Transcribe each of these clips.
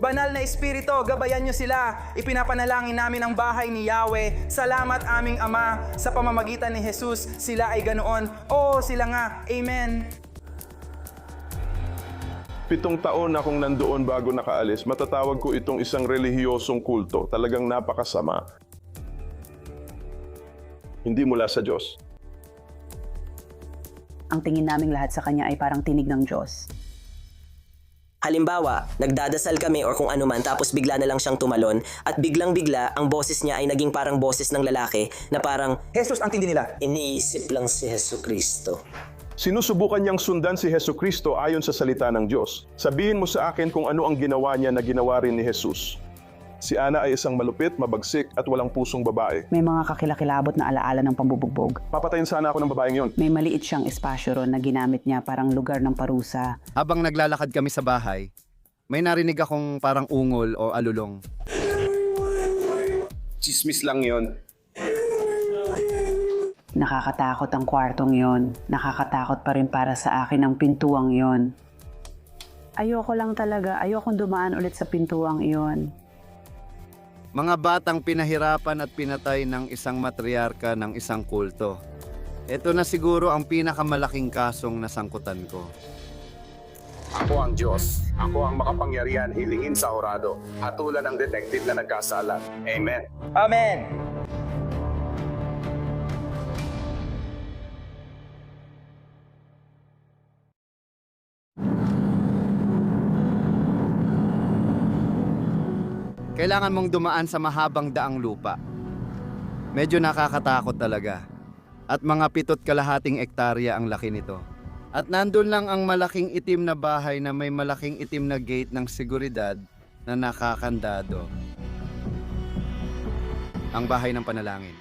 Banal na Espiritu, gabayan niyo sila. Ipinapanalangin namin ang bahay ni Yahweh. Salamat aming Ama, sa pamamagitan ni Jesus, sila ay ganoon. Oo, sila nga. Amen. 7 taon akong nandoon bago nakaalis. Matatawag ko itong isang relihiyosong kulto. Talagang napakasama. Hindi mula sa Diyos. Ang tingin naming lahat sa kanya ay parang tinig ng Diyos. Halimbawa, nagdadasal kami or kung ano man tapos bigla na lang siyang tumalon at biglang-bigla ang boses niya ay naging parang boses ng lalaki na parang Jesus ang tindi nila. iniisip lang si Jesucristo. Sinusubukan niyang sundan si Jesucristo ayon sa salita ng Diyos. Sabihin mo sa akin kung ano ang ginawa niya na ginawa rin ni Jesus. Si Ana ay isang malupit, mabagsik at walang pusong babae. May mga kakilakilabot na alaala ng pambubugbog. Papatayin sana ako ng babaeng yon. May maliit siyang espasyo ron na ginamit niya parang lugar ng parusa. Habang naglalakad kami sa bahay, may narinig akong parang ungol o alulong. Chismis lang yon. Nakakatakot ang kwartong yon. Nakakatakot pa rin para sa akin ang pintuang yon. Ayoko lang talaga, ayokong dumaan ulit sa pintuang iyon. Mga batang pinahirapan at pinatay ng isang matriarka ng isang kulto. Ito na siguro ang pinakamalaking kasong nasangkutan ko. Ako ang Diyos. Ako ang makapangyarihan hilingin sa horado. Hatulan ng detective na nagkasala. Amen. Amen. Kailangan mong dumaan sa mahabang daang lupa. Medyo nakakatakot talaga. At mga 7.5 ektarya ang laki nito. At nandun lang ang malaking itim na bahay na may malaking itim na gate ng seguridad na nakakandado. Ang bahay ng panalangin.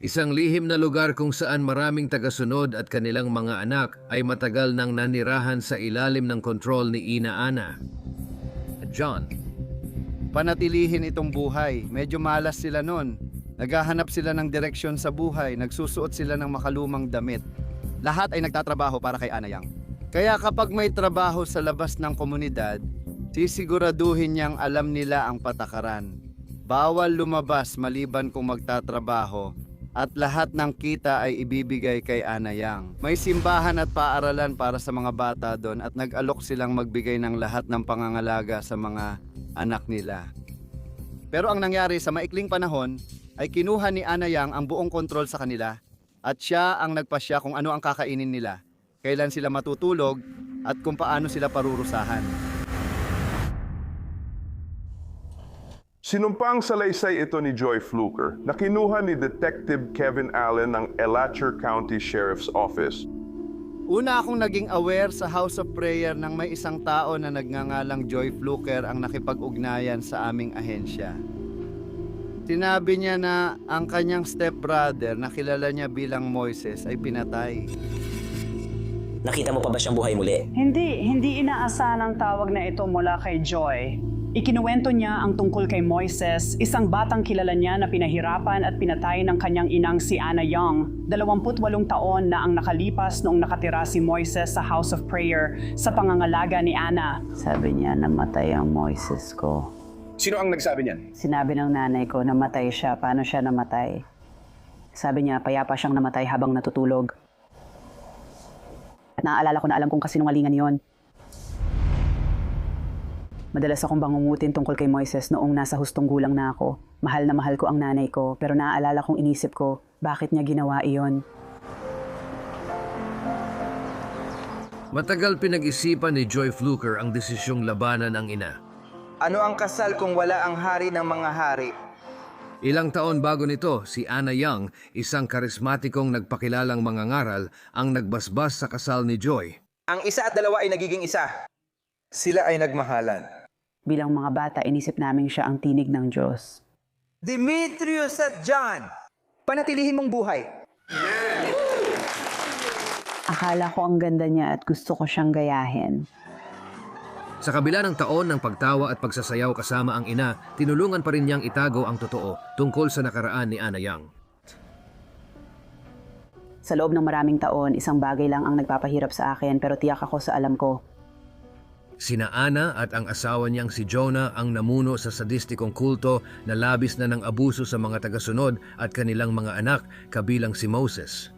Isang lihim na lugar kung saan maraming tagasunod at kanilang mga anak ay matagal nang nanirahan sa ilalim ng kontrol ni Ina Ana at John. Panatilihin itong buhay. Medyo malas sila nun. Naghahanap sila ng direksyon sa buhay. Nagsusuot sila ng makalumang damit. Lahat ay nagtatrabaho para kay Ana Yang. Kaya kapag may trabaho sa labas ng komunidad, sisiguraduhin niyang alam nila ang patakaran. Bawal lumabas maliban kung magtatrabaho at lahat ng kita ay ibibigay kay Ana Yang. May simbahan at paaralan para sa mga bata doon at nag-alok silang magbigay ng lahat ng pangangalaga sa mga anak nila. Pero ang nangyari sa maikling panahon ay kinuha ni Ana Yang ang buong kontrol sa kanila at siya ang nagpasya kung ano ang kakainin nila, kailan sila matutulog at kung paano sila parurusahan. Sinumpang salaysay ito ni Joy Fluker na kinuha ni Detective Kevin Allen ng Alachua County Sheriff's Office. Una akong naging aware sa House of Prayer nang may isang tao na nagngangalang Joy Fluker ang nakipag-ugnayan sa aming ahensya. Sinabi niya na ang kanyang stepbrother na kilala niya bilang Moises ay pinatay. Nakita mo pa ba siyang buhay muli? Hindi inaasahan ang tawag na ito mula kay Joy. Ikinuwento niya ang tungkol kay Moises, isang batang kilala niya na pinahirapan at pinatay ng kanyang inang si Ana Yang. 28 taon na ang nakalipas noong nakatira si Moises sa House of Prayer sa pangangalaga ni Ana. Sabi niya, namatay ang Moises ko. Sino ang nagsabi niyan? Sinabi ng nanay ko, namatay siya. Paano siya namatay? Sabi niya, payapa siyang namatay habang natutulog. At naaalala ko na alam kong kasinungalingan yon. Madalas akong bangungutin tungkol kay Moises noong nasa hustong gulang na ako. Mahal na mahal ko ang nanay ko, pero naaalala kong inisip ko, bakit niya ginawa iyon? Matagal pinag-isipan ni Joy Fluker ang desisyong labanan ang ina. Ano ang kasal kung wala ang hari ng mga hari? Ilang taon bago nito, si Ana Yang, isang karismatikong nagpakilalang mangangaral, ang nagbasbas sa kasal ni Joy. Ang isa at dalawa ay nagiging isa. Sila ay nagmahalan. Bilang mga bata, inisip namin siya ang tinig ng Diyos. Demetrius at John, panatilihin mong buhay. Akala ko ang ganda niya at gusto ko siyang gayahin. Sa kabila ng taon ng pagtawa at pagsasayaw kasama ang ina, tinulungan pa rin niyang itago ang totoo tungkol sa nakaraan ni Ana Yang. Sa loob ng maraming taon, isang bagay lang ang nagpapahirap sa akin pero tiyak ako sa alam ko. Sina Ana at ang asawa niyang si Jonah ang namuno sa sadistikong kulto na labis na ng abuso sa mga tagasunod at kanilang mga anak, kabilang si Moses.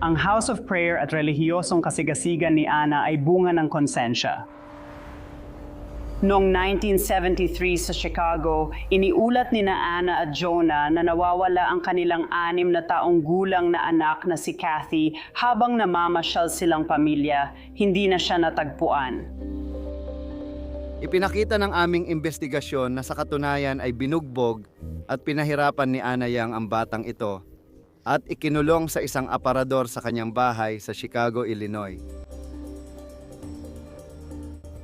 Ang House of Prayer at relihiyosong kasigasigan ni Ana ay bunga ng konsensya. Noong 1973 sa Chicago, iniulat ni Ana at Jonah na nawawala ang kanilang 6 na taong gulang na anak na si Kathy habang namamasyal silang pamilya, hindi na siya natagpuan. Ipinakita ng aming investigasyon na sa katunayan ay binugbog at pinahirapan ni Ana Yang ang batang ito at ikinulong sa isang aparador sa kanyang bahay sa Chicago, Illinois.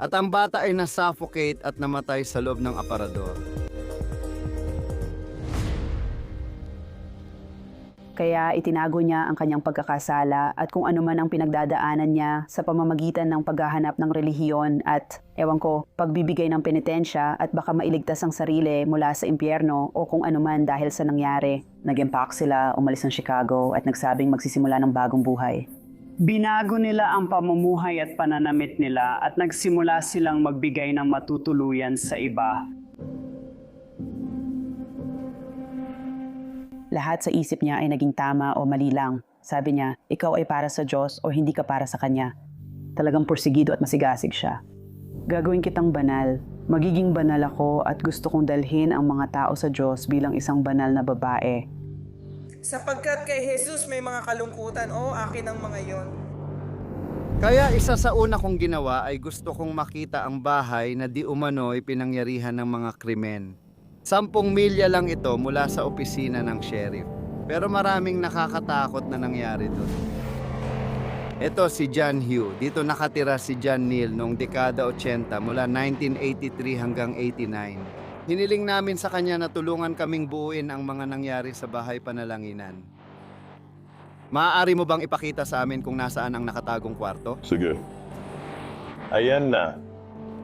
At ang bata ay na-suffocate at namatay sa loob ng aparador. Kaya itinago niya ang kanyang pagkakasala at kung ano man ang pinagdadaanan niya sa pamamagitan ng paghahanap ng relihiyon at, pagbibigay ng penitensya at baka mailigtas ang sarili mula sa impyerno o kung ano man dahil sa nangyari. Nag-embark sila, umalis ng Chicago at nagsabing magsisimula ng bagong buhay. Binago nila ang pamumuhay at pananamit nila at nagsimula silang magbigay ng matutuluyan sa iba. Lahat sa isip niya ay naging tama o mali lang. Sabi niya, ikaw ay para sa Diyos o hindi ka para sa Kanya. Talagang porsigido at masigasig siya. Gagawin kitang banal. Magiging banal ako at gusto kong dalhin ang mga tao sa Diyos bilang isang banal na babae. Sapagkat kay Jesus may mga kalungkutan, akin ang mga yon. Kaya isa sa una kong ginawa ay gusto kong makita ang bahay na di umano'y pinangyarihan ng mga krimen. 10 milya lang ito mula sa opisina ng sheriff. Pero maraming nakakatakot na nangyari doon. Ito si John Hugh. Dito nakatira si John Neal noong dekada 80 mula 1983 hanggang 89. Hiniling namin sa kanya na tulungan kaming buuin ang mga nangyari sa bahay panalanginan. Maaari mo bang ipakita sa amin kung nasaan ang nakatagong kwarto? Sige. Ayan na.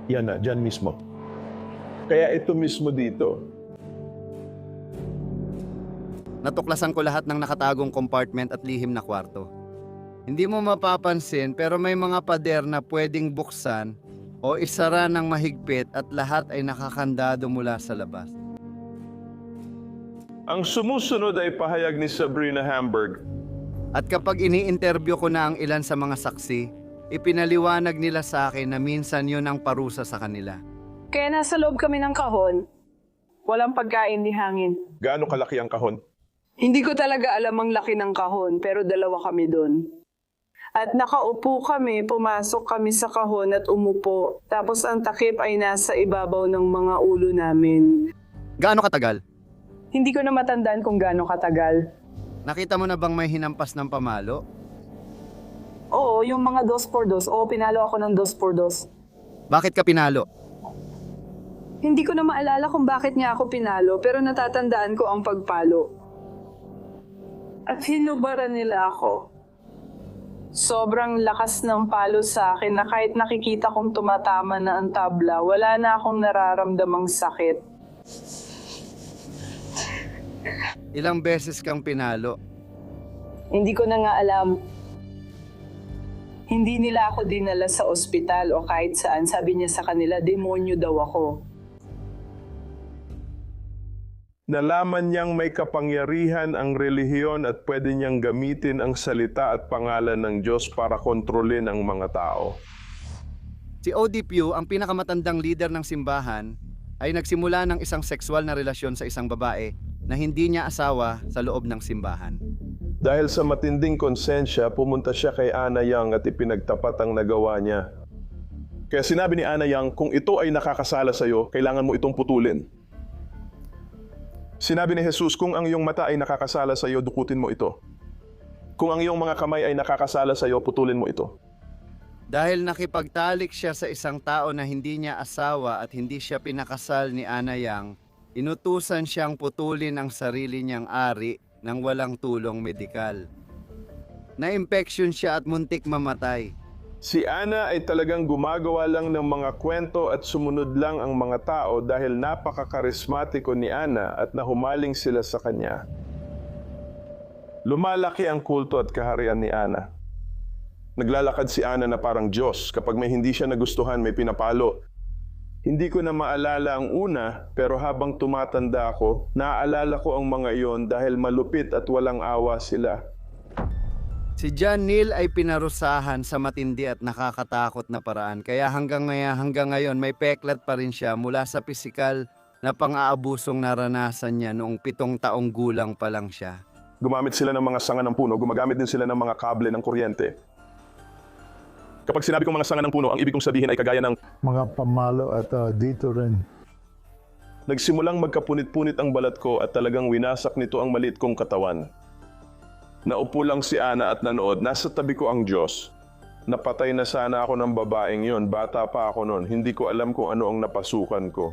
Yan na, dyan mismo. Kaya ito mismo dito. Natuklasan ko lahat ng nakatagong compartment at lihim na kwarto. Hindi mo mapapansin pero may mga pader na pwedeng buksan o isara ng mahigpit at lahat ay nakakandado mula sa labas. Ang sumusunod ay pahayag ni Sabrina Hamburg. At kapag ini-interview ko na ang ilan sa mga saksi, ipinaliwanag nila sa akin na minsan yun ang parusa sa kanila. Kaya nasa loob kami ng kahon. Walang pagkain ni hangin. Gaano kalaki ang kahon? Hindi ko talaga alam ang laki ng kahon, pero 2 kami doon. At nakaupo kami, pumasok kami sa kahon at umupo. Tapos ang takip ay nasa ibabaw ng mga ulo namin. Gaano katagal? Hindi ko na matandaan kung gaano katagal. Nakita mo na bang may hinampas ng pamalo? Oo, yung mga 2x2. Oo, pinalo ako ng 2x2. Bakit ka pinalo? Hindi ko na maalala kung bakit niya ako pinalo, pero natatandaan ko ang pagpalo. At hinubaran nila ako. Sobrang lakas ng palo sa akin na kahit nakikita kong tumatama na ang tabla, wala na akong nararamdamang sakit. Ilang beses kang pinalo? Hindi ko na nga alam. Hindi nila ako dinala sa ospital o kahit saan. Sabi niya sa kanila, demonyo daw ako. Nalaman niyang may kapangyarihan ang relihiyon at pwede niyang gamitin ang salita at pangalan ng Diyos para kontrolin ang mga tao. Si O.D. Pugh, ang pinakamatandang leader ng simbahan, ay nagsimula ng isang sexual na relasyon sa isang babae na hindi niya asawa sa loob ng simbahan. Dahil sa matinding konsensya, pumunta siya kay Ana Yang at ipinagtapat ang nagawa niya. Kaya sinabi ni Ana Yang, kung ito ay nakakasala sa iyo, kailangan mo itong putulin. Sinabi ni Jesus, kung ang iyong mata ay nakakasala sa iyo, dukutin mo ito. Kung ang iyong mga kamay ay nakakasala sa iyo, putulin mo ito. Dahil nakipagtalik siya sa isang tao na hindi niya asawa at hindi siya pinakasal ni Ana Yang, inutusan siyang putulin ang sarili niyang ari nang walang tulong medikal. Na-impeksyon siya at muntik mamatay. Si Ana ay talagang gumagawa lang ng mga kwento at sumunod lang ang mga tao dahil napaka-karismatiko ni Ana at nahumaling sila sa kanya. Lumalaki ang kulto at kaharian ni Ana. Naglalakad si Ana na parang Diyos. Kapag may hindi siya nagustuhan, may pinapalo. Hindi ko na maalala ang una, pero habang tumatanda ako, naaalala ko ang mga iyon dahil malupit at walang awa sila. Si John Neal ay pinarusahan sa matindi at nakakatakot na paraan. Kaya hanggang ngayon may peklat pa rin siya mula sa pisikal na pang-aabusong naranasan niya noong 7 taong gulang pa lang siya. Gumamit sila ng mga sanga ng puno, gumagamit din sila ng mga kable ng kuryente. Kapag sinabi kong mga sanga ng puno, ang ibig kong sabihin ay kagaya ng mga pamalo at dito rin. nagsimulang magkapunit-punit ang balat ko at talagang winasak nito ang maliit kong katawan. Naupo lang si Ana at nanood. Nasa tabi ko ang Diyos. Napatay na sana ako ng babaeng yon. Bata pa ako noon. Hindi ko alam kung ano ang napasukan ko.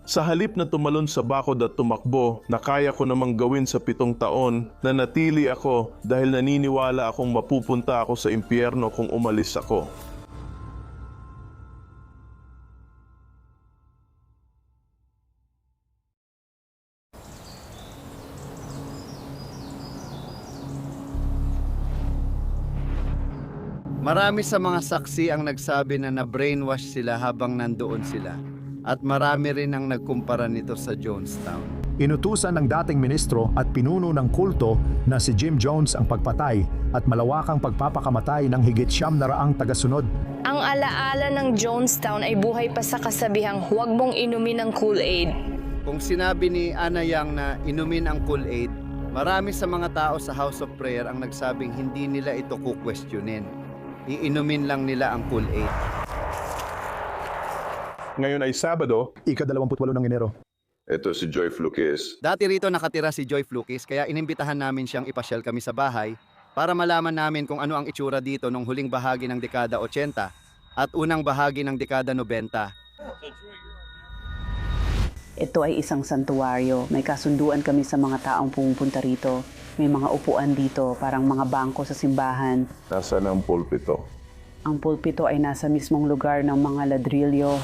Sa halip na tumalon sa bakod at tumakbo, na kaya ko namang gawin sa 7 taon, na natili ako dahil naniniwala akong mapupunta ako sa impyerno kung umalis ako. Marami sa mga saksi ang nagsabi na na-brainwash sila habang nandoon sila. At marami rin ang nagkumpara nito sa Jonestown. Inutusan ng dating ministro at pinuno ng kulto na si Jim Jones ang pagpatay at malawakang pagpapakamatay ng higit 900 tagasunod. Ang alaala ng Jonestown ay buhay pa sa kasabihang huwag mong inumin ng Kool-Aid. Kung sinabi ni Ana Yang na inumin ang Kool-Aid, marami sa mga tao sa House of Prayer ang nagsabing hindi nila ito kukwestiyonin. Iinumin lang nila ang Kool-Aid. Ngayon ay Sabado. Ika-28 ng Enero. Ito si Joy Fluques. Dati rito nakatira si Joy Fluques kaya inimbitahan namin siyang ipasyal kami sa bahay para malaman namin kung ano ang itsura dito nung huling bahagi ng dekada 80 at unang bahagi ng dekada 90. Ito ay isang santuwaryo. May kasunduan kami sa mga taong pumupunta rito. May mga upuan dito, parang mga bangko sa simbahan. Nasaan ang pulpito? Ang pulpito ay nasa mismong lugar ng mga ladrilyo.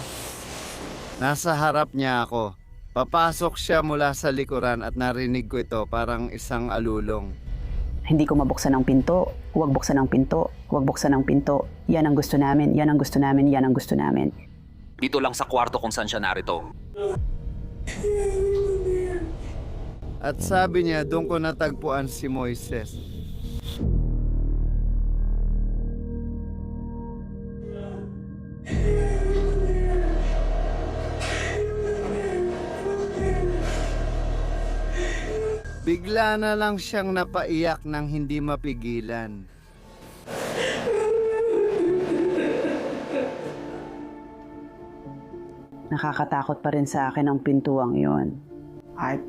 Nasa harap niya ako. Papasok siya mula sa likuran at narinig ko ito parang isang alulong. Hindi ko mabuksan ang pinto. Huwag buksan ang pinto. Huwag buksan ang pinto. Yan ang gusto namin. Yan ang gusto namin. Yan ang gusto namin. Dito lang sa kwarto kung saan siya narito. At sabi niya, doon ko natagpuan si Moises. Bigla na lang siyang napaiyak ng hindi mapigilan. Nakakatakot pa rin sa akin ang pintuang yon. Ay,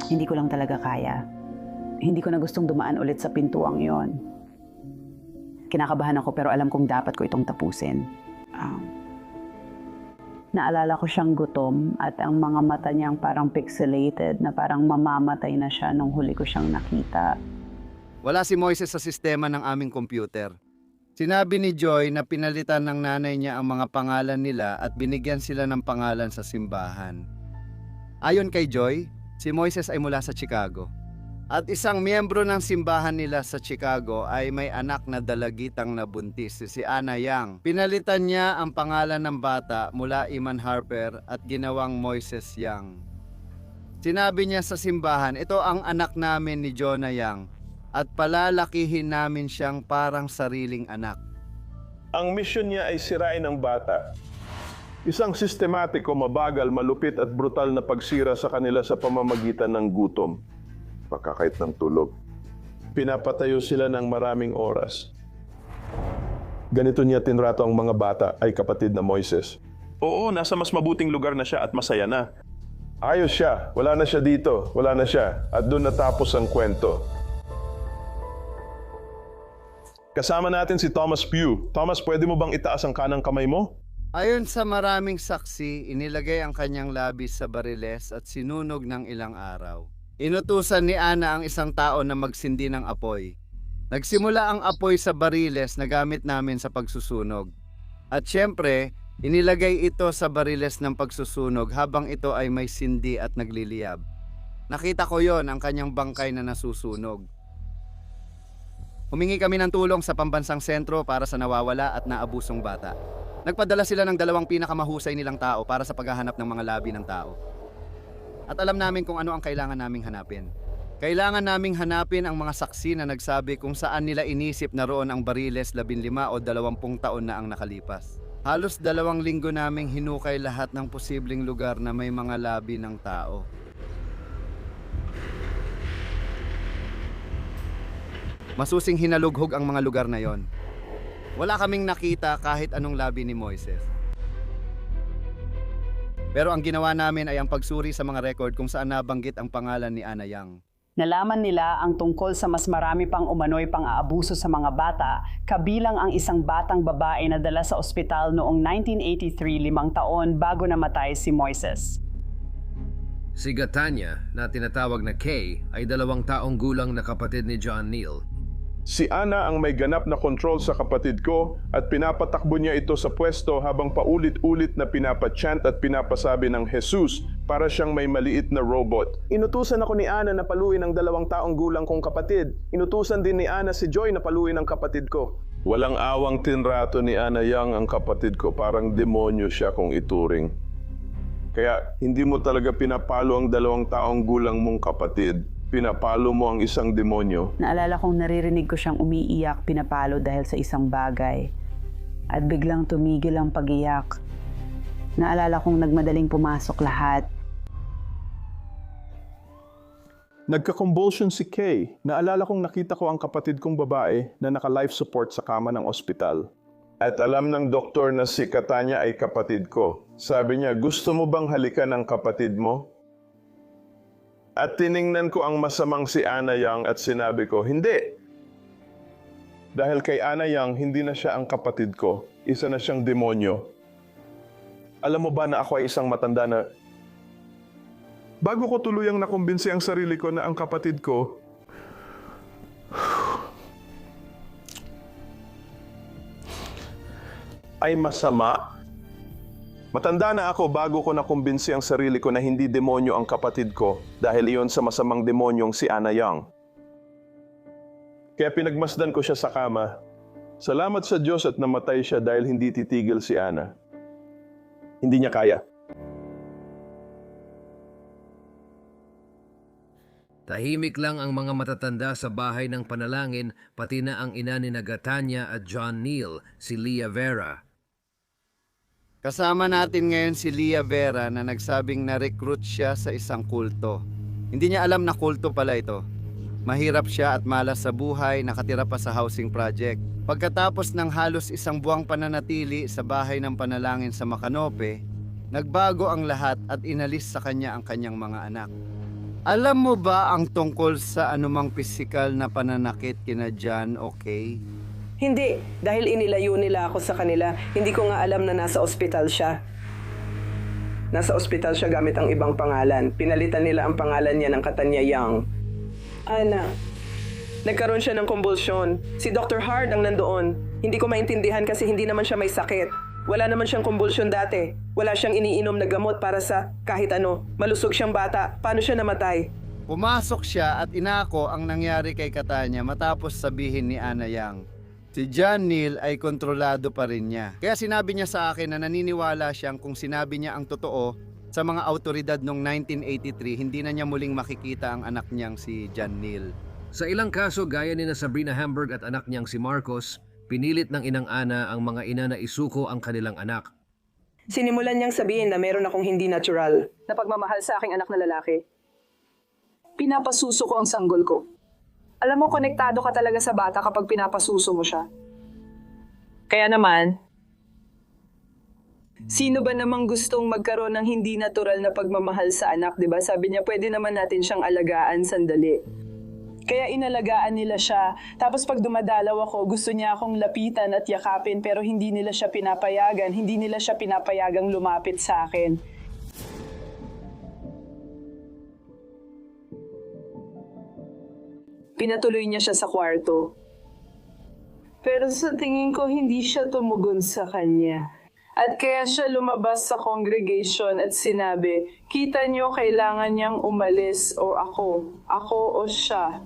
hindi ko lang talaga kaya. Hindi ko na gustong dumaan ulit sa pintuang yon. Kinakabahan ako pero alam kong dapat ko itong tapusin. Naalala ko siyang gutom at ang mga mata niyang parang pixelated na parang mamamatay na siya nung huli ko siyang nakita. Wala si Moises sa sistema ng aming computer. Sinabi ni Joy na pinalitan ng nanay niya ang mga pangalan nila at binigyan sila ng pangalan sa simbahan. Ayon kay Joy, si Moises ay mula sa Chicago. At isang miyembro ng simbahan nila sa Chicago ay may anak na dalagitang nabuntis, si Ana Yang. Pinalitan niya ang pangalan ng bata mula Iman Harper at ginawang Moises Yang. Sinabi niya sa simbahan, ito ang anak namin ni Jonah Yang at palalakihin namin siyang parang sariling anak. Ang misyon niya ay sirain ang bata. Isang sistematiko, mabagal, malupit at brutal na pagsira sa kanila sa pamamagitan ng gutom. Pagkakait ng tulog. Pinapatayo sila ng maraming oras. Ganito niya tinrato ang mga bata ay kapatid na Moises. Oo, nasa mas mabuting lugar na siya at masaya na. Ayos siya, wala na siya dito, wala na siya. At doon natapos ang kwento. Kasama natin si Thomas Pugh. Thomas, pwede mo bang itaas ang kanang kamay mo? Ayon sa maraming saksi, inilagay ang kanyang labis sa bariles at sinunog ng ilang araw. Inutusan ni Ana ang isang tao na magsindi ng apoy. Nagsimula ang apoy sa bariles na gamit namin sa pagsusunog. At syempre, inilagay ito sa bariles ng pagsusunog habang ito ay may sindi at nagliliyab. Nakita ko yon, ang kanyang bangkay na nasusunog. Humingi kami ng tulong sa pambansang sentro para sa nawawala at naabusong bata. Nagpadala sila ng 2 pinakamahusay nilang tao para sa paghahanap ng mga labi ng tao. At alam namin kung ano ang kailangan naming hanapin. Kailangan naming hanapin ang mga saksi na nagsabi kung saan nila inisip na roon ang bariles 15 o 20 taon na ang nakalipas. Halos 2 linggo naming hinukay lahat ng posibleng lugar na may mga labi ng tao. Masusing hinalughog ang mga lugar na yon. Wala kaming nakita kahit anong labi ni Moises. Pero ang ginawa namin ay ang pagsuri sa mga record kung saan nabanggit ang pangalan ni Ana Yang. Nalaman nila ang tungkol sa mas marami pang umano'y pang-aabuso sa mga bata, kabilang ang isang batang babae na dala sa ospital noong 1983, 5 taon bago namatay si Moises. Si Gatanya, na tinatawag na Kay, ay 2 taong gulang na kapatid ni John Neal. Si Ana ang may ganap na control sa kapatid ko at pinapatakbo niya ito sa pwesto habang paulit-ulit na pinapachant at pinapasabi ng Jesus para siyang may maliit na robot. Inutusan ako ni Ana na paluin ang 2 taong gulang kong kapatid. Inutusan din ni Ana si Joy na paluin ang kapatid ko. Walang awang tinrato ni Ana Yang ang kapatid ko, parang demonyo siya kung ituring. Kaya hindi mo talaga pinapalo ang 2 taong gulang mong kapatid. Pinapalo mo ang isang demonyo. Naalala kong naririnig ko siyang umiiyak, pinapalo dahil sa isang bagay. At biglang tumigil ang pag-iyak. Naalala kong nagmadaling pumasok lahat. Nagka-convulsion si Kay. Naalala kong nakita ko ang kapatid kong babae na naka-life support sa kama ng ospital. At alam ng doktor na si Gatanya ay kapatid ko. Sabi niya, gusto mo bang halikan ang kapatid mo? At tiningnan ko ang masamang si Ana Yang at sinabi ko, hindi. Dahil kay Ana Yang, hindi na siya ang kapatid ko. Isa na siyang demonyo. Alam mo ba na ako ay isang matanda na... Bago ko tuluyang nakumbinsi ang sarili ko na ang kapatid ko... ay masama. Matanda na ako bago ko nakumbinsi ang sarili ko na hindi demonyo ang kapatid ko dahil iyon sa masamang demonyong si Ana Yang. Kaya pinagmasdan ko siya sa kama. Salamat sa Diyos at namatay siya dahil hindi titigil si Ana. Hindi niya kaya. Tahimik lang ang mga matatanda sa bahay ng panalangin, pati na ang ina ni Gatanya at John Neal, si Leah Vera. Kasama natin ngayon si Leah Vera na nagsabing na-recruit siya sa isang kulto. Hindi niya alam na kulto pala ito. Mahirap siya at malas sa buhay, nakatira pa sa housing project. Pagkatapos ng halos 1 buwang pananatili sa bahay ng panalangin sa Macanope, nagbago ang lahat at inalis sa kanya ang kanyang mga anak. Alam mo ba ang tungkol sa anumang pisikal na pananakit kina John o Kay? Hindi, dahil inilayo nila ako sa kanila. Hindi ko nga alam na nasa ospital siya. Nasa ospital siya gamit ang ibang pangalan. Pinalitan nila ang pangalan niya ng Gatanya Yang. Ana, nagkaroon siya ng kumbulsyon. Si Dr. Hard ang nandoon. Hindi ko maintindihan kasi hindi naman siya may sakit. Wala naman siyang kumbulsyon dati. Wala siyang iniinom na gamot para sa kahit ano. Malusog siyang bata. Paano siya namatay? Pumasok siya at inako ang nangyari kay Gatanya matapos sabihin ni Ana Yang. Si John Neal ay kontrolado pa rin niya. Kaya sinabi niya sa akin na naniniwala siyang kung sinabi niya ang totoo sa mga autoridad noong 1983, hindi na niya muling makikita ang anak niyang si John Neal. Sa ilang kaso gaya ni na Sabrina Hamburg at anak niyang si Marcos, pinilit ng inang Ana ang mga ina na isuko ang kanilang anak. Sinimulan niyang sabihin na meron akong hindi natural na pagmamahal sa aking anak na lalaki. Pinapasuso ko ang sanggol ko. Alam mo, konektado ka talaga sa bata kapag pinapasuso mo siya. Kaya naman, sino ba namang gustong magkaroon ng hindi natural na pagmamahal sa anak, di ba? Sabi niya, pwede naman natin siyang alagaan sandali. Kaya inalagaan nila siya. Tapos pag dumadalaw ako, gusto niya akong lapitan at yakapin pero hindi nila siya pinapayagan. Hindi nila siya pinapayagang lumapit sa akin. Pinatuloy niya siya sa kwarto. Pero sa tingin ko, hindi siya tumugon sa kanya. At kaya siya lumabas sa congregation at sinabi, "Kita niyo, kailangan niyang umalis o ako o siya."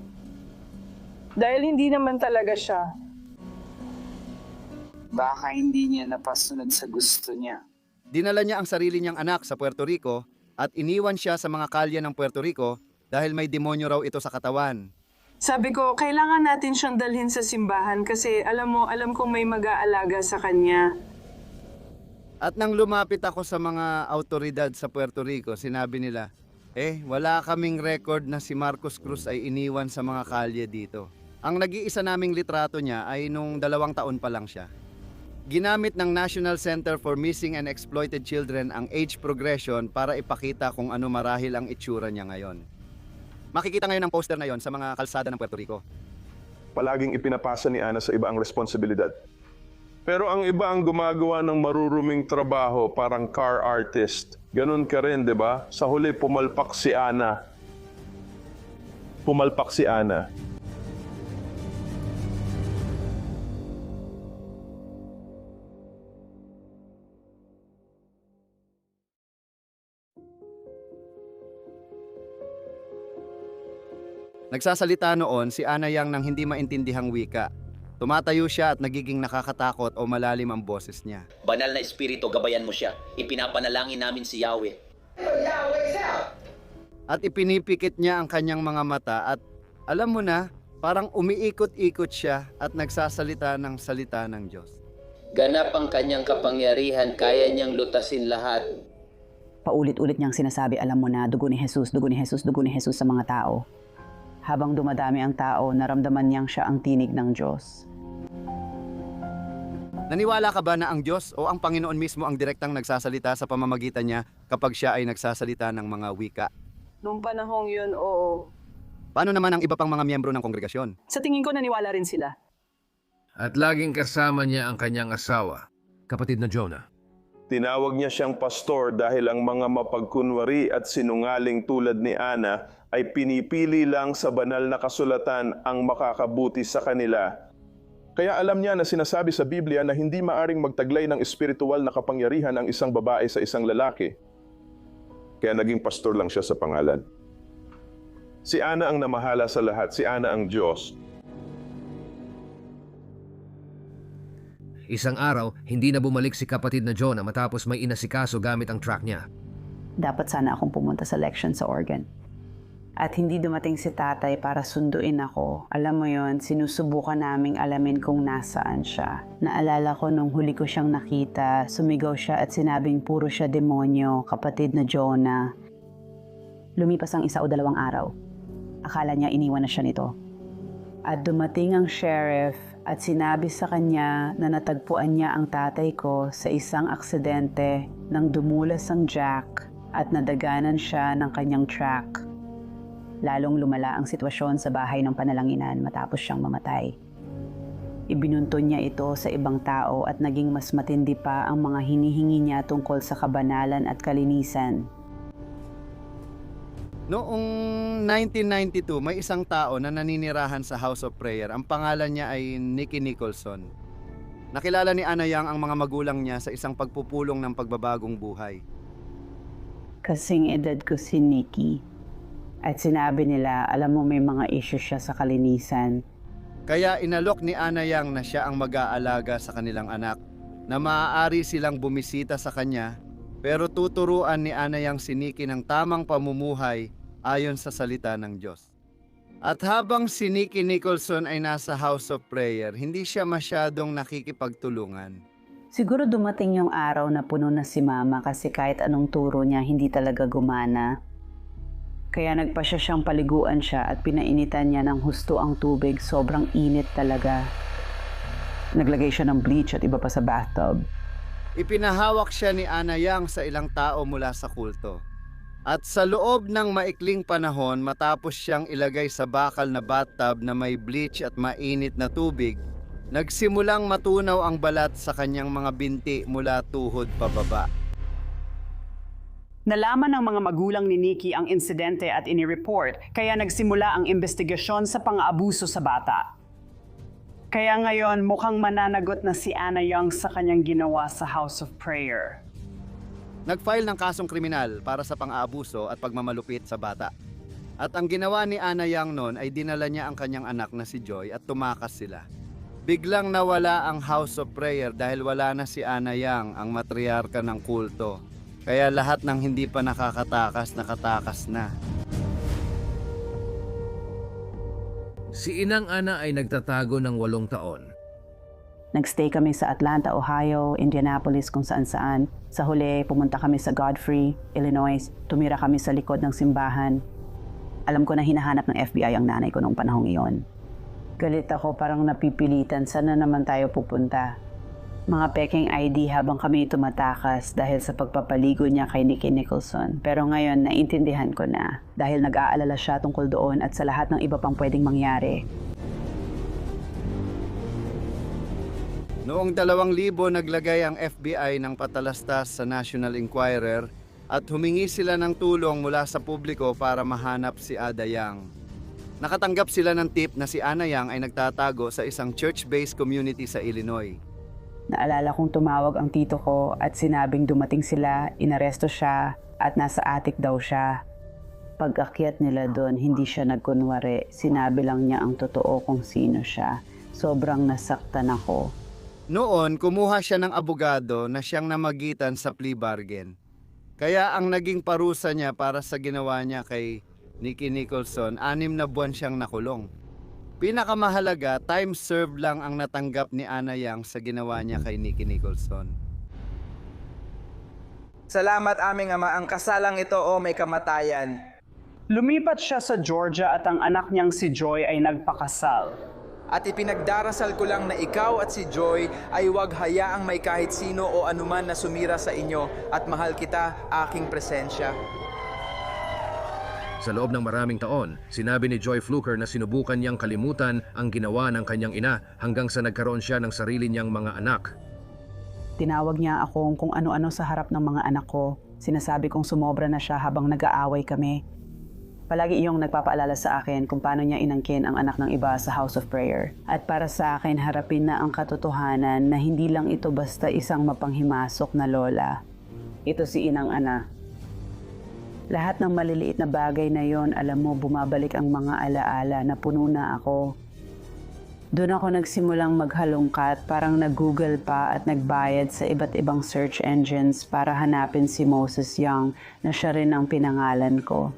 Dahil hindi naman talaga siya. Baka hindi niya napasunod sa gusto niya. Dinala niya ang sarili niyang anak sa Puerto Rico at iniwan siya sa mga kalye ng Puerto Rico dahil may demonyo raw ito sa katawan. Sabi ko, kailangan natin siyang dalhin sa simbahan kasi alam kong may mag-aalaga sa kanya. At nang lumapit ako sa mga autoridad sa Puerto Rico, sinabi nila, wala kaming record na si Marcos Cruz ay iniwan sa mga kalye dito. Ang nag-iisa naming litrato niya ay nung 2 taon pa lang siya. Ginamit ng National Center for Missing and Exploited Children ang age progression para ipakita kung ano marahil ang itsura niya ngayon. Makikita ngayon ang poster na yon sa mga kalsada ng Puerto Rico. Palaging ipinapasa ni Ana sa iba ang responsibilidad. Pero ang iba ang gumagawa ng maruruming trabaho, parang car artist. Ganun ka rin, di ba? Sa huli, pumalpak si Ana. Pumalpak si Ana. Nagsasalita noon si Ana Yang ng hindi maintindihang wika. Tumatayo siya at nagiging nakakatakot o malalim ang boses niya. Banal na espiritu, gabayan mo siya. Ipinapanalangin namin si Yahweh. At ipinipikit niya ang kanyang mga mata at alam mo na, parang umiikot-ikot siya at nagsasalita ng salita ng Diyos. Ganap ang kanyang kapangyarihan, kaya niyang lutasin lahat. Paulit-ulit niyang sinasabi, alam mo na, dugo ni Jesus, dugo ni Jesus, dugo ni Jesus sa mga tao. Habang dumadami ang tao, naramdaman niyang siya ang tinig ng Diyos. Naniwala ka ba na ang Diyos o ang Panginoon mismo ang direktang nagsasalita sa pamamagitan niya kapag siya ay nagsasalita ng mga wika? Noong panahong yun, oo. Paano naman ang iba pang mga miyembro ng kongregasyon? Sa tingin ko naniwala rin sila. At laging kasama niya ang kanyang asawa, kapatid na Jonah. Tinawag niya siyang pastor dahil ang mga mapagkunwari at sinungaling tulad ni Ana ay pinipili lang sa banal na kasulatan ang makakabuti sa kanila. Kaya alam niya na sinasabi sa Biblia na hindi maaring magtaglay ng espiritual na kapangyarihan ang isang babae sa isang lalaki. Kaya naging pastor lang siya sa pangalan. Si Ana ang namahala sa lahat, si Ana ang Diyos. Isang araw, hindi na bumalik si kapatid na Jonah matapos may inasikaso gamit ang truck niya. Dapat sana akong pumunta sa election sa Oregon. At hindi dumating si tatay para sunduin ako. Alam mo yon, sinusubukan naming alamin kung nasaan siya. Naalala ko nung huli ko siyang nakita, sumigaw siya at sinabing puro siya demonyo, kapatid na Jonah. Lumipas ang 1 o 2 araw. Akala niya iniwan na siya nito. At dumating ang sheriff at sinabi sa kanya na natagpuan niya ang tatay ko sa isang aksidente nang dumulas ang jack at nadaganan siya ng kanyang truck. Lalong lumala ang sitwasyon sa bahay ng panalanginan matapos siyang mamatay. Ibinunto niya ito sa ibang tao at naging mas matindi pa ang mga hinihingi niya tungkol sa kabanalan at kalinisan. Noong 1992, may isang tao na naninirahan sa House of Prayer. Ang pangalan niya ay Nicky Nicholson. Nakilala ni Ana Yang ang mga magulang niya sa isang pagpupulong ng pagbabagong buhay. Kasing edad ko si Nicky. At sinabi nila, alam mo may mga issue siya sa kalinisan. Kaya inalok ni Ana Yang na siya ang mag-aalaga sa kanilang anak, na maaari silang bumisita sa kanya, pero tuturuan ni Ana Yang si Nicky ng tamang pamumuhay ayon sa salita ng Diyos. At habang si Nicky Nicholson ay nasa House of Prayer, hindi siya masyadong nakikipagtulungan. Siguro dumating yung araw na puno na si Mama kasi kahit anong turo niya hindi talaga gumana. Kaya nagpasya siyang paliguan siya at pinainitan niya ng husto ang tubig. Sobrang init talaga. Naglagay siya ng bleach at iba pa sa bathtub. Ipinahawak siya ni Ana Yang sa ilang tao mula sa kulto. At sa loob ng maikling panahon, matapos siyang ilagay sa bakal na bathtub na may bleach at mainit na tubig, nagsimulang matunaw ang balat sa kanyang mga binti mula tuhod pababa. Nalaman ng mga magulang ni Nicky ang insidente at inireport, kaya nagsimula ang investigasyon sa pang-aabuso sa bata. Kaya ngayon mukhang mananagot na si Ana Young sa kanyang ginawa sa House of Prayer. Nag-file ng kasong kriminal para sa pang-aabuso at pagmamalupit sa bata. At ang ginawa ni Ana Young noon ay dinala niya ang kanyang anak na si Joy at tumakas sila. Biglang nawala ang House of Prayer dahil wala na si Ana Young, ang matriarka ng kulto. Kaya lahat ng hindi pa nakakatakas, nakatakas na. Si Inang Ana ay nagtatago ng 8 taon. Nagstay kami sa Atlanta, Ohio, Indianapolis, kung saan-saan. Sa huli, pumunta kami sa Godfrey, Illinois. Tumira kami sa likod ng simbahan. Alam ko na hinahanap ng FBI ang nanay ko noong panahong iyon. Galit ako, parang napipilitan. Saan na naman tayo pupunta? Mga peking ID habang kami tumatakas dahil sa pagpapaligo niya kay Nicky Nicholson. Pero ngayon, naintindihan ko na dahil nag-aalala siya tungkol doon at sa lahat ng iba pang pwedeng mangyari. Noong 2000, naglagay ang FBI ng patalastas sa National Enquirer at humingi sila ng tulong mula sa publiko para mahanap si Ada Young. Nakatanggap sila ng tip na si Ana Young ay nagtatago sa isang church-based community sa Illinois. Naalala kong tumawag ang tito ko at sinabing dumating sila, inaresto siya at nasa attic daw siya. Pag-akyat nila doon, hindi siya nagkunwari. Sinabi lang niya ang totoo kung sino siya. Sobrang nasaktan ako. Noon, kumuha siya ng abogado na siyang namagitan sa plea bargain. Kaya ang naging parusa niya para sa ginawa niya kay Nicky Nicholson, 6 na buwan siyang nakulong. Pinakamahalaga, time served lang ang natanggap ni Ana Young sa ginawa niya kay Nicky Nicholson. Salamat aming Ama, ang kasalang ito o may kamatayan. Lumipat siya sa Georgia at ang anak niyang si Joy ay nagpakasal. At ipinagdarasal ko lang na ikaw at si Joy ay huwag hayaang may kahit sino o anuman na sumira sa inyo at mahal kita, aking presensya. Sa loob ng maraming taon, sinabi ni Joy Fluker na sinubukan niyang kalimutan ang ginawa ng kanyang ina hanggang sa nagkaroon siya ng sarili niyang mga anak. Tinawag niya ako kung ano-ano sa harap ng mga anak ko. Sinasabi kong sumobra na siya habang nag-aaway kami. Palagi iyong nagpapaalala sa akin kung paano niya inangkin ang anak ng iba sa House of Prayer. At para sa akin, harapin na ang katotohanan na hindi lang ito basta isang mapanghimasok na lola. Ito si Inang Ana. Lahat ng maliliit na bagay na yon, alam mo, bumabalik ang mga alaala na puno na ako. Doon ako nagsimulang maghalongkat, parang nag-Google pa at nagbayad sa iba't ibang search engines para hanapin si Moses Young na siya rin ang pinangalan ko.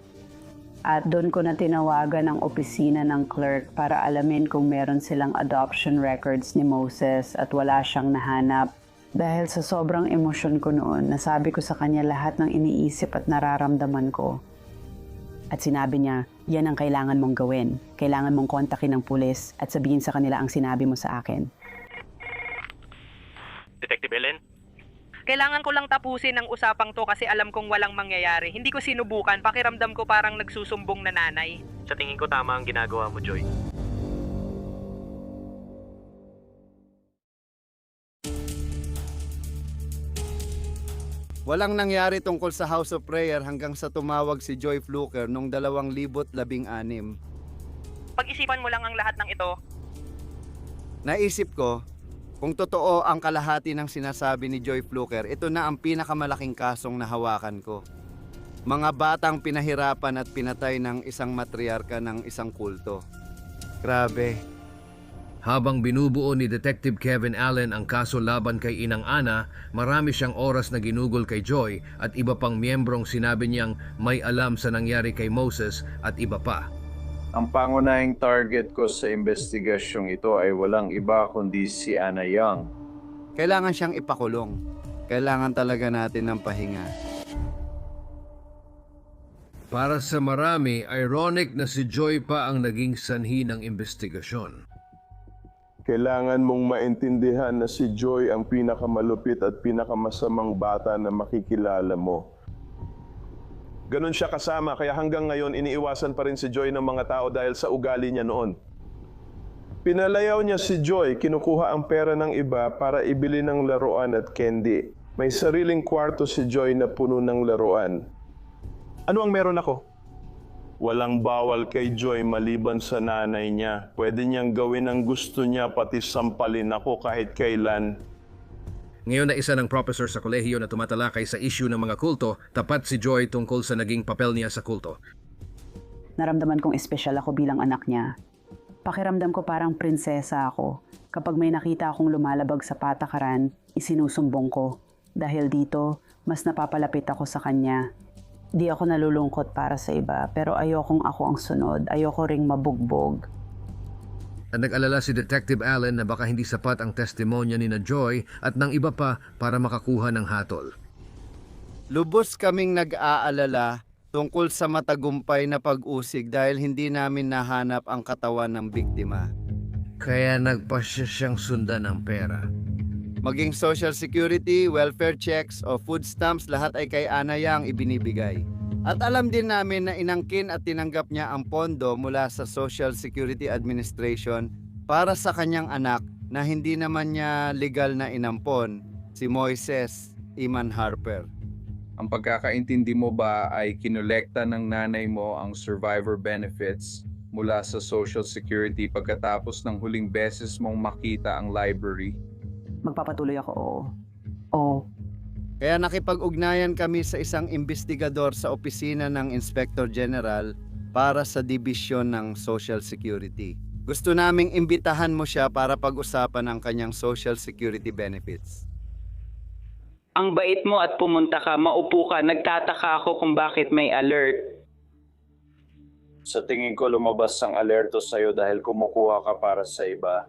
At doon ko na tinawagan ang opisina ng clerk para alamin kung meron silang adoption records ni Moses at wala siyang nahanap. Dahil sa sobrang emosyon ko noon, nasabi ko sa kanya lahat ng iniisip at nararamdaman ko. At sinabi niya, yan ang kailangan mong gawin. Kailangan mong kontakin ng pulis at sabihin sa kanila ang sinabi mo sa akin. Detective Ellen? Kailangan ko lang tapusin ang usapang to kasi alam kong walang mangyayari. Hindi ko sinubukan, pakiramdam ko parang nagsusumbong na nanay. Sa tingin ko tama ang ginagawa mo, Joy. Walang nangyari tungkol sa House of Prayer hanggang sa tumawag si Joy Fluker noong 2016. Pag-isipan mo lang ang lahat ng ito. Naisip ko, kung totoo ang kalahati ng sinasabi ni Joy Fluker, ito na ang pinakamalaking kasong nahawakan ko. Mga batang pinahirapan at pinatay ng isang matriarka ng isang kulto. Grabe. Habang binubuo ni Detective Kevin Allen ang kaso laban kay Inang Ana, marami siyang oras na ginugol kay Joy at iba pang miyembrong sinabi niyang may alam sa nangyari kay Moses at iba pa. Ang pangunahing target ko sa investigasyong ito ay walang iba kundi si Ana Young. Kailangan siyang ipakulong. Kailangan talaga natin ng pahinga. Para sa marami, ironic na si Joy pa ang naging sanhi ng investigasyon. Kailangan mong maintindihan na si Joy ang pinakamalupit at pinakamasamang bata na makikilala mo. Ganon siya kasama, kaya hanggang ngayon iniiwasan pa rin si Joy ng mga tao dahil sa ugali niya noon. Pinalayaw niya si Joy, kinukuha ang pera ng iba para ibili ng laruan at candy. May sariling kwarto si Joy na puno ng laruan. Ano ang meron ako? Walang bawal kay Joy maliban sa nanay niya. Pwede niyang gawin ang gusto niya, pati sampalin ako kahit kailan. Ngayon na isa ng professor sa kolehiyo na tumatalakay sa issue ng mga kulto, tapat si Joy tungkol sa naging papel niya sa kulto. Naramdaman kong espesyal ako bilang anak niya. Pakiramdam ko parang prinsesa ako. Kapag may nakita akong lumalabag sa patakaran, isinusumbong ko. Dahil dito, mas napapalapit ako sa kanya. Di ako nalulungkot para sa iba, pero ayokong ako ang sunod. Ayoko ring mabugbog. At nag-alala si Detective Allen na baka hindi sapat ang testimonya ni na Joy at ng iba pa para makakuha ng hatol. Lubos kaming nag-aalala tungkol sa matagumpay na pag-usig dahil hindi namin nahanap ang katawan ng biktima. Kaya nagpasya siyang sundan ng pera. Maging social security, welfare checks o food stamps, lahat ay kay Ana Yang ibinibigay. At alam din namin na inangkin at tinanggap niya ang pondo mula sa Social Security Administration para sa kanyang anak na hindi naman niya legal na inampon, si Moises Iman Harper. Ang pagkakaintindi mo ba ay kinolekta ng nanay mo ang survivor benefits mula sa Social Security pagkatapos ng huling beses mong makita ang library? Magpapatuloy ako, oo. Kaya nakipag-ugnayan kami sa isang investigador sa opisina ng Inspector General para sa Dibisyon ng Social Security. Gusto naming imbitahan mo siya para pag-usapan ang kanyang Social Security benefits. Ang bait mo at pumunta ka, maupo ka, nagtataka ako kung bakit may alert. Sa tingin ko lumabas ang alerto sa'yo dahil kumukuha ka para sa iba.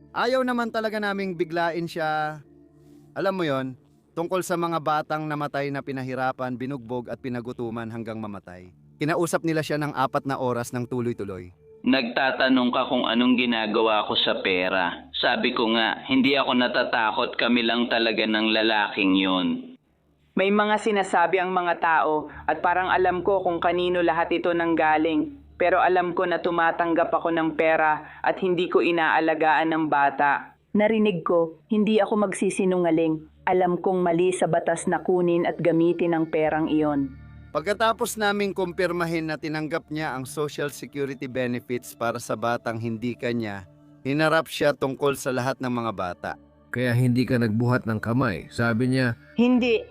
Ayaw naman talaga naming biglain siya. Alam mo yon, tungkol sa mga batang namatay na pinahirapan, binugbog at pinagutuman hanggang mamatay. Kinausap nila siya ng 4 na oras ng tuloy-tuloy. Nagtatanong ka kung anong ginagawa ko sa pera. Sabi ko nga, hindi ako natatakot, kami lang talaga ng lalaking yun. May mga sinasabi ang mga tao at parang alam ko kung kanino lahat ito nanggaling. Pero alam ko na tumatanggap ako ng pera at hindi ko inaalagaan ng bata. Narinig ko, hindi ako magsisinungaling. Alam kong mali sa batas na kunin at gamitin ang perang iyon. Pagkatapos naming kumpirmahin na tinanggap niya ang Social Security benefits para sa batang hindi kanya, hinarap siya tungkol sa lahat ng mga bata. Kaya hindi ka nagbuhat ng kamay. Sabi niya, Hindi.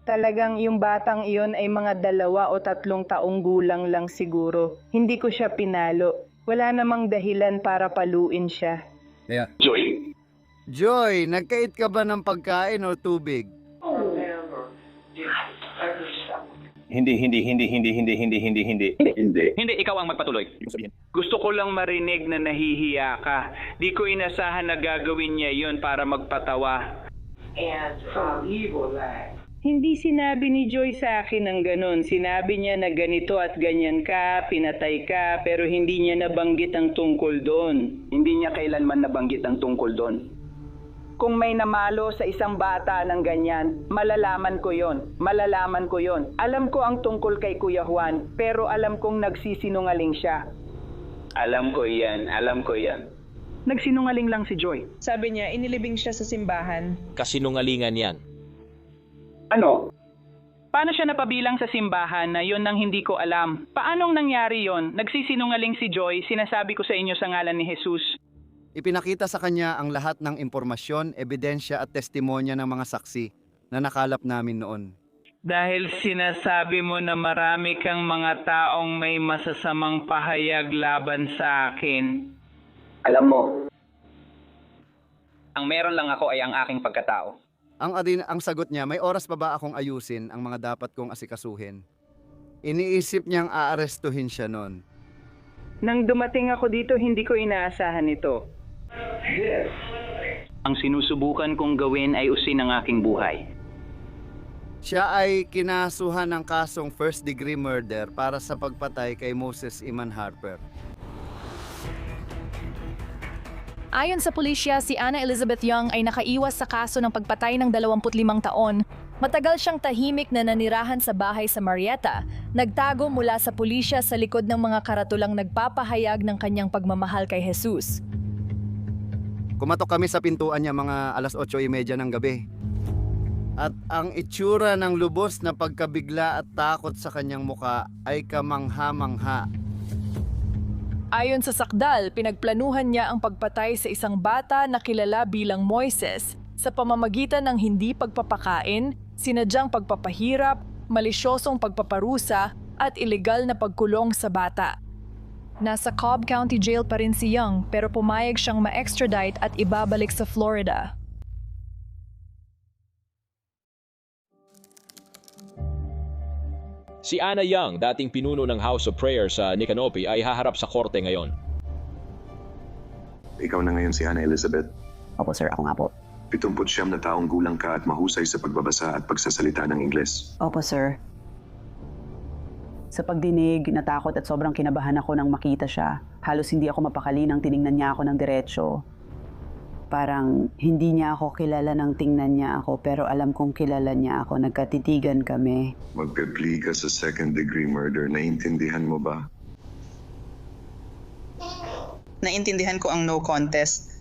Talagang yung batang iyon ay mga 2 o 3 taong gulang lang siguro. Hindi ko siya pinalo. Wala namang dahilan para paluin siya. Kaya, Joy, nagkait ka ba ng pagkain o tubig? Hindi. Hindi, ikaw ang magpatuloy. Gusto ko lang marinig na nahihiya ka. Di ko inasahan na gagawin niya yon para magpatawa. Hindi sinabi ni Joy sa akin ng ganon. Sinabi niya na ganito at ganyan ka, pinatay ka, pero hindi niya nabanggit ang tungkol doon. Hindi niya kailanman nabanggit ang tungkol doon. Kung may namalo sa isang bata ng ganyan, malalaman ko yon. Alam ko ang tungkol kay Kuya Juan, pero alam kong nagsisinungaling siya. Alam ko yan. Nagsinungaling lang si Joy. Sabi niya, inilibing siya sa simbahan. Kasinungalingan yan. Ano? Paano siya napabilang sa simbahan na yon nang hindi ko alam? Paanong nangyari yon? Nagsisinungaling si Joy, sinasabi ko sa inyo sa ngalan ni Jesus. Ipinakita sa kanya ang lahat ng impormasyon, ebidensya at testimonya ng mga saksi na nakalap namin noon. Dahil sinasabi mo na marami kang mga taong may masasamang pahayag laban sa akin. Alam mo, ang meron lang ako ay ang aking pagkatao. Ang sagot niya, may oras pa ba akong ayusin ang mga dapat kong asikasuhin? Iniisip niyang aarestuhin siya noon. Nang dumating ako dito, hindi ko inaasahan ito. Ang sinusubukan kong gawin ay usin ang aking buhay. Siya ay kinasuhan ng kasong first-degree murder para sa pagpatay kay Moses Iman Harper. Ayon sa pulisya, si Anna Elizabeth Young ay nakaiwas sa kaso ng pagpatay ng 25 taon. Matagal siyang tahimik na nanirahan sa bahay sa Marietta, nagtago mula sa pulisya sa likod ng mga karatulang nagpapahayag ng kanyang pagmamahal kay Jesus. Kumatok kami sa pintuan niya mga 8:30 ng gabi. At ang itsura ng lubos na pagkabigla at takot sa kanyang muka ay kamangha-mangha. Ayon sa sakdal, pinagplanuhan niya ang pagpatay sa isang bata na kilala bilang Moises sa pamamagitan ng hindi pagpapakain, sinadyang pagpapahirap, malisyosong pagpaparusa at ilegal na pagkulong sa bata. Nasa Cobb County Jail pa rin si Young pero pumayag siyang ma-extradite at ibabalik sa Florida. Si Ana Young, dating pinuno ng House of Prayer sa Nicanopi, ay haharap sa korte ngayon. Ikaw na ngayon si Ana Elizabeth. Opo sir, ako nga po. 79 na taong gulang ka at mahusay sa pagbabasa at pagsasalita ng Ingles. Opo, sir. Sa pagdinig, natakot at sobrang kinabahan ako nang makita siya. Halos hindi ako mapakali nang tiningnan niya ako ng diretsyo. Parang hindi niya ako kilala nang tingnan niya ako, pero alam kong kilala niya ako. Nagkatitigan kami. Magpe-plea ka sa second-degree murder. Naiintindihan mo ba? Naintindihan ko ang no contest.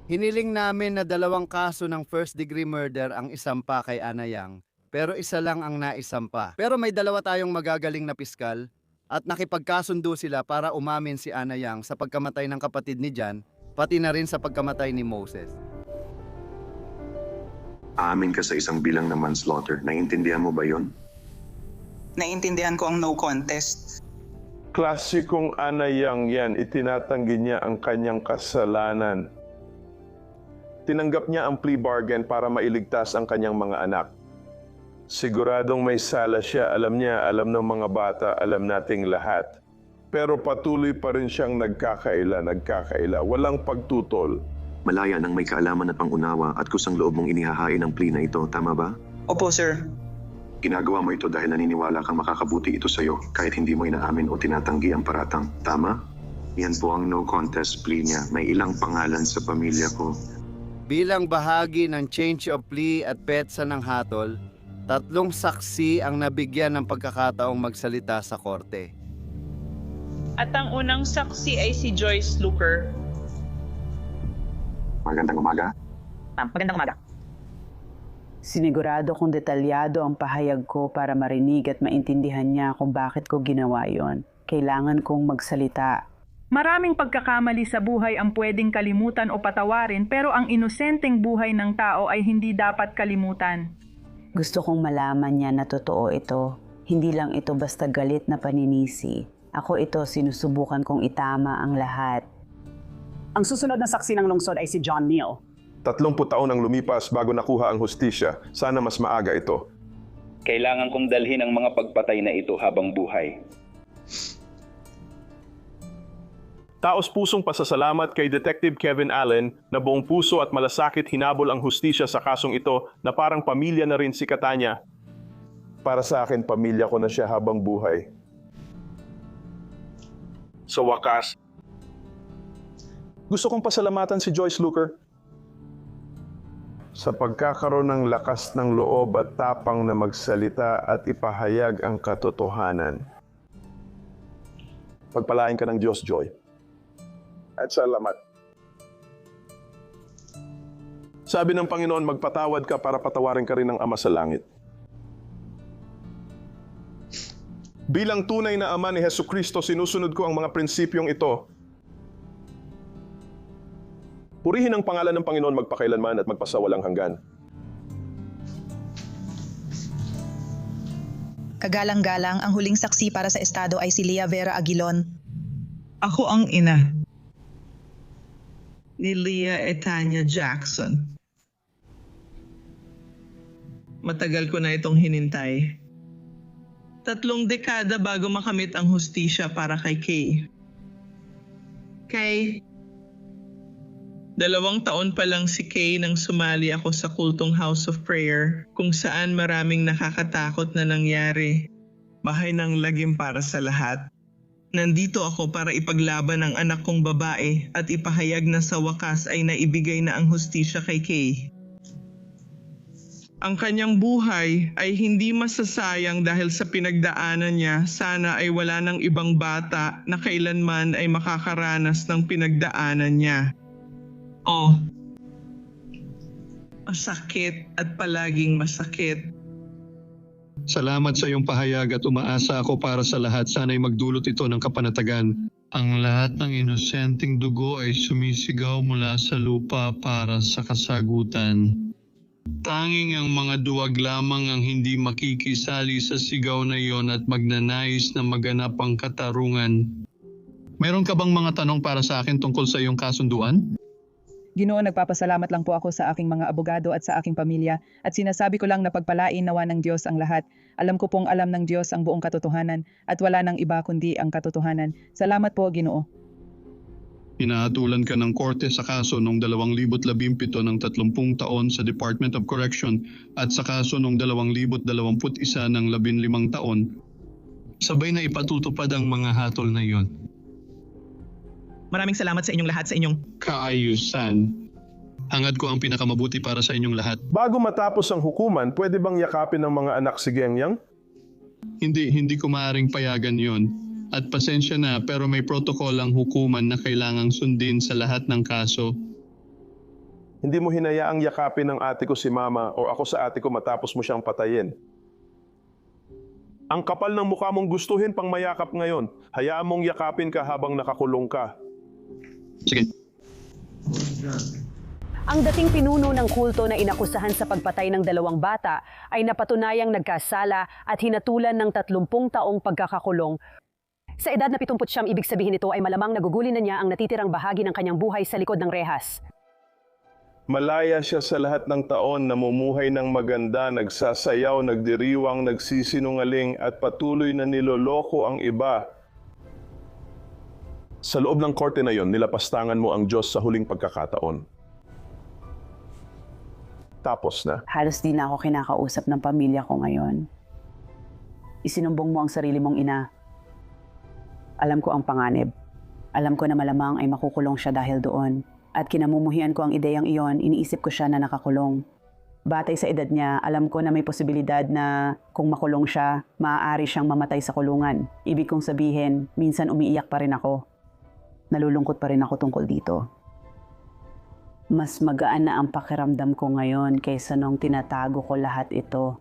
Hiniling namin na 2 kaso ng first-degree murder ang isampa kay Ana Young, pero isa lang ang naisampa. Pero may 2 tayong magagaling na piskal at nakipagkasundo sila para umamin si Ana Young sa pagkamatay ng kapatid ni John, pati na rin sa pagkamatay ni Moses. Aamin ka sa isang bilang na manslaughter. Naiintindihan mo ba yon? Naintindihan ko ang no contest. Klasikong Ana Young yan, itinatanggi niya ang kanyang kasalanan. Tinanggap niya ang plea bargain para mailigtas ang kanyang mga anak. Siguradong may sala siya, alam niya, alam ng mga bata, alam nating lahat. Pero patuloy pa rin siyang nagkakaila. Walang pagtutol. Malaya nang may kaalaman at pangunawa at kusang loob mong inihahain ang plea na ito, tama ba? Opo, sir. Ginagawa mo ito dahil naniniwala kang makakabuti ito sa'yo kahit hindi mo inaamin o tinatanggi ang paratang, tama? Yan po ang no contest plea niya. May ilang pangalan sa pamilya ko. Bilang bahagi ng change of plea at petsa ng hatol, 3 saksi ang nabigyan ng pagkakataong magsalita sa korte. At ang unang saksi ay si Joyce Luker. Magandang umaga. Magandang umaga. Sinigurado kong detalyado ang pahayag ko para marinig at maintindihan niya kung bakit ko ginawa yon. Kailangan kong magsalita. Maraming pagkakamali sa buhay ang pwedeng kalimutan o patawarin, pero ang inosenteng buhay ng tao ay hindi dapat kalimutan. Gusto kong malaman niya na totoo ito. Hindi lang ito basta galit na paninisi. Ako ito, sinusubukan kong itama ang lahat. Ang susunod na saksi ng lungsod ay si John Neal. 30 taon ang lumipas bago nakuha ang hustisya. Sana mas maaga ito. Kailangan kong dalhin ang mga pagpatay na ito habang buhay. Taos-pusong pasasalamat kay Detective Kevin Allen na buong puso at malasakit hinabol ang hustisya sa kasong ito na parang pamilya na rin si Katanya. Para sa akin, pamilya ko na siya habang buhay. Sa wakas, gusto kong pasalamatan si Joyce Luker sa pagkakaroon ng lakas ng loob at tapang na magsalita at ipahayag ang katotohanan. Pagpalain ka ng Diyos, Joy. At salamat. Sabi ng Panginoon, magpatawad ka para patawarin ka rin ng Ama sa langit. Bilang tunay na Ama ni Hesukristo, sinusunod ko ang mga prinsipyong ito. Purihin ang pangalan ng Panginoon magpakailanman at magpasawalang hanggan. Kagalang-galang, ang huling saksi para sa estado ay si Lea Vera Aguilon. Ako ang ina ni Lea Etania Jackson. Matagal ko na itong hinintay. 3 dekada bago makamit ang hustisya para kay Kay 2 taon pa lang si Kay nang sumali ako sa kultong House of Prayer kung saan maraming nakakatakot na nangyari. Bahay ng lagim para sa lahat. Nandito ako para ipaglaban ang anak kong babae at ipahayag na sa wakas ay naibigay na ang hustisya kay Kay. Ang kanyang buhay ay hindi masasayang dahil sa pinagdaanan niya. Sana ay wala ng ibang bata na kailanman ay makakaranas ng pinagdaanan niya. Masakit at palaging masakit. Salamat sa iyong pahayag at umaasa ako para sa lahat. Sana'y magdulot ito ng kapanatagan. Ang lahat ng inosenteng dugo ay sumisigaw mula sa lupa para sa kasagutan. Tanging ang mga duwag lamang ang hindi makikisali sa sigaw na iyon at magnanais na maganap ang katarungan. Mayroon ka bang mga tanong para sa akin tungkol sa iyong kasunduan? Ginoo, nagpapasalamat lang po ako sa aking mga abogado at sa aking pamilya at sinasabi ko lang na pagpalain nawa ng Diyos ang lahat. Alam ko pong alam ng Diyos ang buong katotohanan at wala nang iba kundi ang katotohanan. Salamat po, Ginoo. Hinahatulan ka ng korte sa kaso noong 2017 ng 30 taon sa Department of Correction at sa kaso noong 2021 ng 15 taon. Sabay na ipatutupad ang mga hatol na iyon. Maraming salamat sa inyong lahat sa inyong kaayusan. Hangad ko ang pinakamabuti para sa inyong lahat. Bago matapos ang hukuman, pwede bang yakapin ng mga anak si Gengyang? Hindi ko maaaring payagan yon. At pasensya na pero may protocol ang hukuman na kailangang sundin sa lahat ng kaso. Hindi mo hinayaang yakapin ng ate ko si Mama o ako sa ate ko matapos mo siyang patayin. Ang kapal ng mukha mong gustuhin pang mayakap ngayon. Hayaan mong yakapin ka habang nakakulong ka. Sige. Ang dating pinuno ng kulto na inakusahan sa pagpatay ng 2 bata ay napatunayang nagkasala at hinatulan ng 30 taong pagkakakulong. Sa edad na 79, ibig sabihin nito ay malamang naguguli na niya ang natitirang bahagi ng kanyang buhay sa likod ng rehas. Malaya siya sa lahat ng taon, namumuhay ng maganda, nagsasayaw, nagdiriwang, nagsisinungaling at patuloy na niloloko ang iba. Sa loob ng korte na yon, nilapastangan mo ang Diyos sa huling pagkakataon. Tapos na. Halos di na ako kinakausap ng pamilya ko ngayon. Isinumbong mo ang sarili mong ina. Alam ko ang panganib. Alam ko na malamang ay makukulong siya dahil doon. At kinamumuhian ko ang ideyang iyon, iniisip ko siya na nakakulong. Batay sa edad niya, alam ko na may posibilidad na kung makulong siya, maaari siyang mamatay sa kulungan. Ibig kong sabihin, minsan umiiyak pa rin ako. Nalulungkot pa rin ako tungkol dito. Mas magaan na ang pakiramdam ko ngayon kaysa nung tinatago ko lahat ito.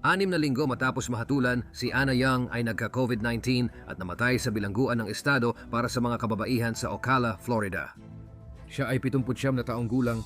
6 na linggo matapos mahatulan, si Ana Yang ay nagka-COVID-19 at namatay sa bilangguan ng estado para sa mga kababaihan sa Ocala, Florida. Siya ay 79 na taong gulang